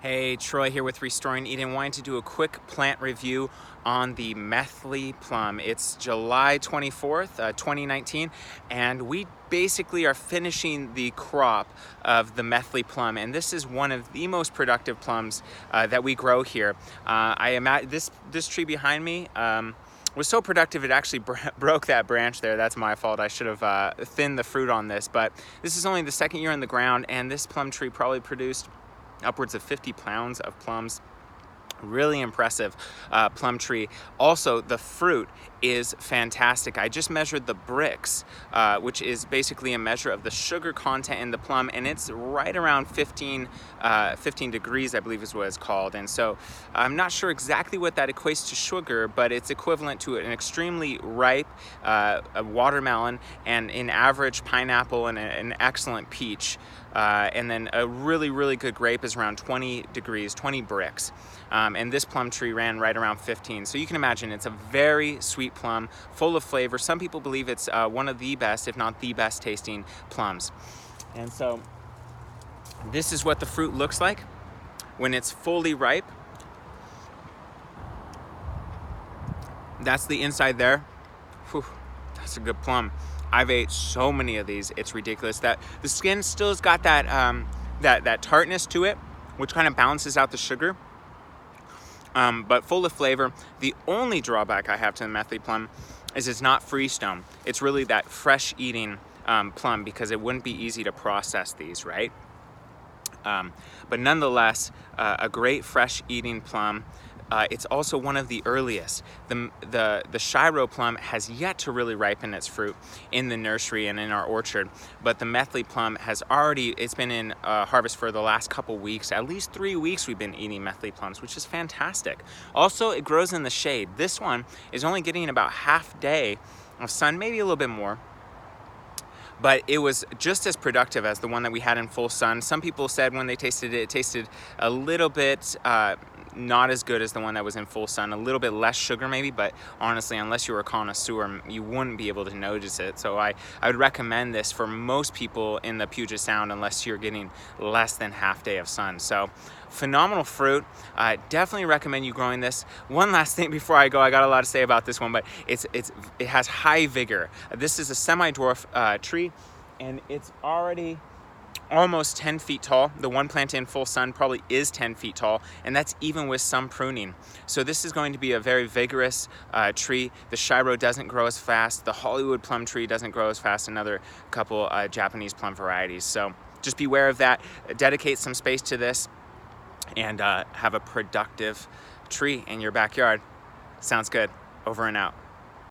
Hey, Troy here with Restoring Eden. Wanting to do a quick plant review on the Methley Plum. It's July 24th, 2019, and we basically are finishing the crop of the Methley Plum, and this is one of the most productive plums that we grow here. I imagine this tree behind me was so productive it actually broke that branch there. That's my fault. I should have thinned the fruit on this, but this is only the second year in the ground, and this plum tree probably produced upwards of 50 pounds of plums. Really impressive plum tree. Also, the fruit is fantastic. I just measured the brix, which is basically a measure of the sugar content in the plum, and it's right around 15 degrees, I believe is what it's called. And so I'm not sure exactly what that equates to sugar, but it's equivalent to an extremely ripe a watermelon and an average pineapple and an excellent peach. And then a really good grape is around 20 degrees, 20 brix. And this plum tree ran right around 15. So you can imagine it's a very sweet plum, full of flavor. Some people believe it's one of the best, if not the best tasting plums. And so this is what the fruit looks like when it's fully ripe. That's the inside there. Whew, that's a good plum. I've ate so many of these, it's ridiculous. That the skin still has got that that tartness to it, which kind of balances out the sugar. But full of flavor. The only drawback I have to the Methley Plum is it's not freestone. It's really that fresh eating plum, because it wouldn't be easy to process these, right? But nonetheless, a great fresh eating plum. It's also one of the earliest. The Shiro plum has yet to really ripen its fruit in the nursery and in our orchard, but the Methley plum has already, it's been in harvest for the last couple weeks. At least 3 weeks we've been eating Methley plums, which is fantastic. Also, it grows in the shade. This one is only getting about half day of sun, maybe a little bit more. But it was just as productive as the one that we had in full sun. Some people said when they tasted it, it tasted a little bit not as good as the one that was in full sun, a little bit less sugar maybe, but honestly, unless you were a connoisseur, you wouldn't be able to notice it. So I would recommend this for most people in the Puget Sound, unless you're getting less than half day of sun. So phenomenal fruit. Definitely recommend you growing this. One last thing before I go, I got a lot to say about this one, but it has high vigor. This is a semi-dwarf tree, and it's already almost 10 feet tall. The one planted in full sun probably is 10 feet tall, and that's even with some pruning. So this is going to be a very vigorous tree. The Shiro doesn't grow as fast. The Hollywood plum tree doesn't grow as fast. Another couple Japanese plum varieties. So just beware of that. Dedicate some space to this and have a productive tree in your backyard. Sounds good. Over and out.